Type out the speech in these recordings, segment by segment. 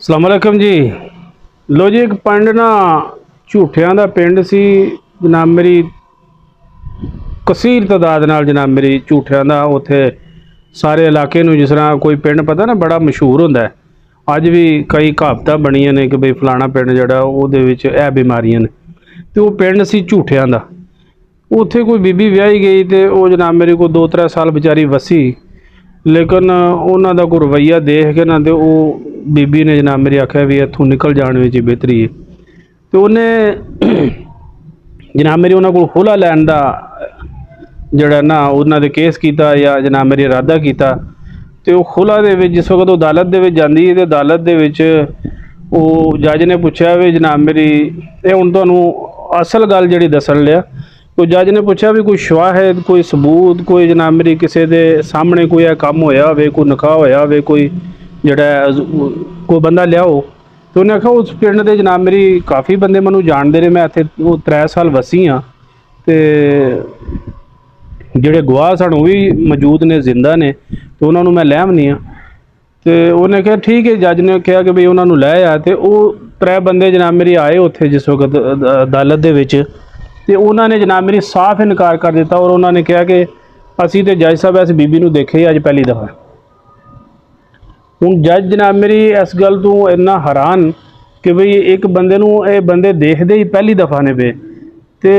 अस्सलामुअलैकुम जी। लो जी, एक पिंड ना झूठियां दा पिंड सी जनाब मेरी। कसीर तादाद नाल जनाब मेरी झूठियां दा उत्थे सारे इलाके नूं, जिस तरह कोई पिंड पता ना बड़ा मशहूर हुंदा है। अज भी कई कहावतां बणियां ने कि बई फलाना पिंड जिहड़ा उहदे विच इह बीमारियां ने, ते ओह पिंड सी झूठियां दा। उत्थे कोई बीबी विआही गई ते ओह जनाब मेरी को 2-3 साल बेचारी वसी, लेकिन उन्हां दा कोई रवैया देख के ना ते ओह बीबी ने जनाब मेरी आख्या भी इत्थों निकल जाने विच बेहतरी है। तो उन्हें जनाब मेरी उन्हां कोल खुला लैण दा जिहड़ा ना उन्हां दे केस कीता या जनाब मेरी इरादा कीता। ते ओह खुला दे विच जिस वक्त अदालत दे विच जांदी है ते अदालत दे विच ओह जज ने पुछया भी जनाब मेरी ये हुण तुहानूं असल गल जिहड़ी दस्सण लिया। तो जज ने पूछा भी कोई शवाहिद, कोई सबूत, कोई जनाब मेरी किसी के सामने कोई काम होया होवे, कोई निकाह होया होवे, कोई जड़ा कोई बंदा लियाओ। तो उन्हें आखा उस पिंड के जनाब मेरी काफ़ी बंदे मैनू जानते रहे, मैं इत्थे 3 साल वसी हाँ। तो जोड़े गवाह सन वो भी मौजूद ने, जिंदा ने, तो उन्होंने मैं लैमनी हाँ। तो उन्हें कहा ठीक है। जज ने कहा कि बई उन्होंने लै आ। तो वह 3 बंदे जनाब मेरी आए उत्थे जिस वक्त अदालत दे विच, ते उन्होंने जनाब मेरी साफ इनकार कर दिता और उन्होंने कहा कि असी तो जज साहब इस बीबी नूं देखे ही अज पहली दफ़ा। हुण जज जनाब मेरी इस गल तो इन्ना हैरान कि बई एक बंदे नूं ये बंदे देखते ही पहली दफ़ा ने पे। तो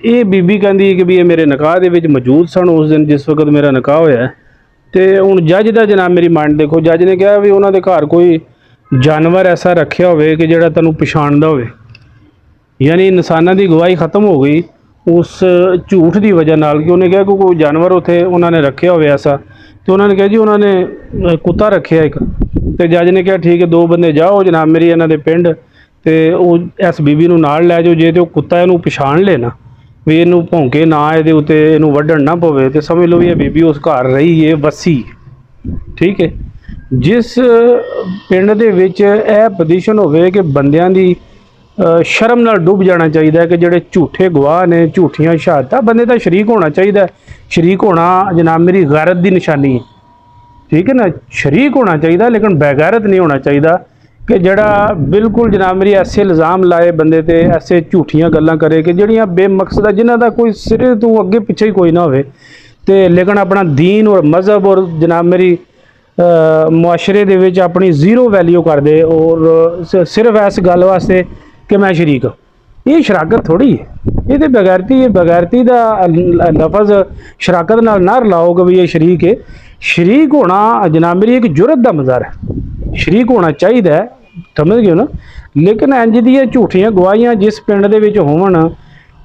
ये बीबी कहती कि भी ये मेरे निकाह दे विच मौजूद सन उस दिन जिस वक्त मेरा निकाह होया। तो हुण जज का जनाब मेरी माइंड देखो, जज ने कहा भी उन्होंने घर कोई जानवर ऐसा रखा होवे कि जिहड़ा तैनूं पछाणदा होवे, यानी इंसानां दी गवाही खत्म हो गई उस झूठ की वजह नाल कि उन्हें कहा कि कोई जानवर उत्थे उन्होंने रखे होवे ऐसा। तो उन्होंने कहा जी उन्होंने कुत्ता रखे एक। तो जज ने कहा ठीक है, 2 बंदे जाओ जनाब मेरी इन्हां दे पिंड, तो इस बीबी नूं नाल लै जाओ। जे तो कुत्ता इहनूं पछाण ले ना भी इहनूं भौंके ना, इहदे उत्ते इहनूं वड्ढण ना पवे, तो समझ लो भी ये बीबी उस घर रही है, वसी। ठीक है। जिस पिंड दे विच यह पोजीशन होवे कि बंदियां दी शर्म नाल डुब जाना चाहिए कि जिहड़े झूठे गवाह ने, झूठियां शहादतां, बंदे दा शरीक होना चाहिए। शरीक होना जनाब मेरी गैरत की निशानी है। ठीक है ना, शरीक होना चाहिए लेकिन बेगैरत नहीं होना चाहिए कि जड़ा बिल्कुल जनाब मेरी ऐसे इल्ज़ाम लाए बंदे ते, ऐसे झूठियां गल्लां करे कि जड़ियां बेमकसद, जिन्हां दा कोई सिरे तो अगे पिछे ही कोई ना होवे, ते लेकिन अपना दीन और मज़हब और जनाब मेरी मुआशरे दे विच अपनी ज़ीरो वैल्यू कर दे और सिर्फ इस गल वास्ते कि मैं शरीक हाँ। ये शराकत थोड़ी है, ये तो बेगैरती है। बेगैरती का लफज शराकत नाल ना रलाओ कि भी ये शरीक है। शरीक होना जनाब मेरी एक जुरत का मज़ार है, शरीक होना चाहिए, समझ गए ना। लेकिन इंज दी झूठियां गवाहियां जिस पिंड दे विच होवन,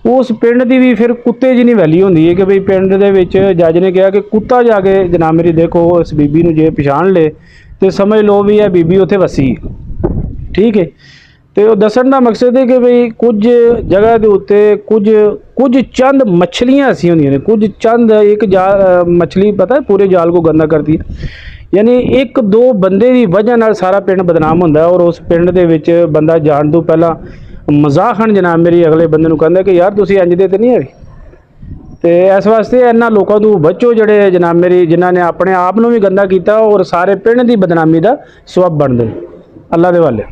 उस पिंड की भी फिर कुत्ते जी नहीं वैल्यू होंदी है कि बई पिंड दे विच जज ने कहा कि कुत्ता जाके जनाब मेरी देखो इस बीबी नूं जे पछाण ले तो समझ लो भी यह बीबी उत्थे वसी। ठीक है। तो दस्सण का मकसद है कि बई कुछ जगह के उत्ते कुछ चंद मछलियां ऐसी होंदियां ने, कुछ चंद एक जाल मछली पता है पूरे जाल को गंदा करती है। यानी 1-2 बंदे की वजह नाल सारा पिंड बदनाम होंदा है और उस पिंड दे विच बंदा जाण तो पहला मजाकन जनाब मेरी अगले बंदे नूं कहंदा कि यार तुसीं इंज दे ते नहीं है। तो इस वास्ते इन्हां लोगों तो बचो जिहड़े जनाब मेरी जिन्हां ने अपने आप नूं भी गंदा किया और सारे पिंड की बदनामी का सबब बनदे। अल्लाह दे वाले।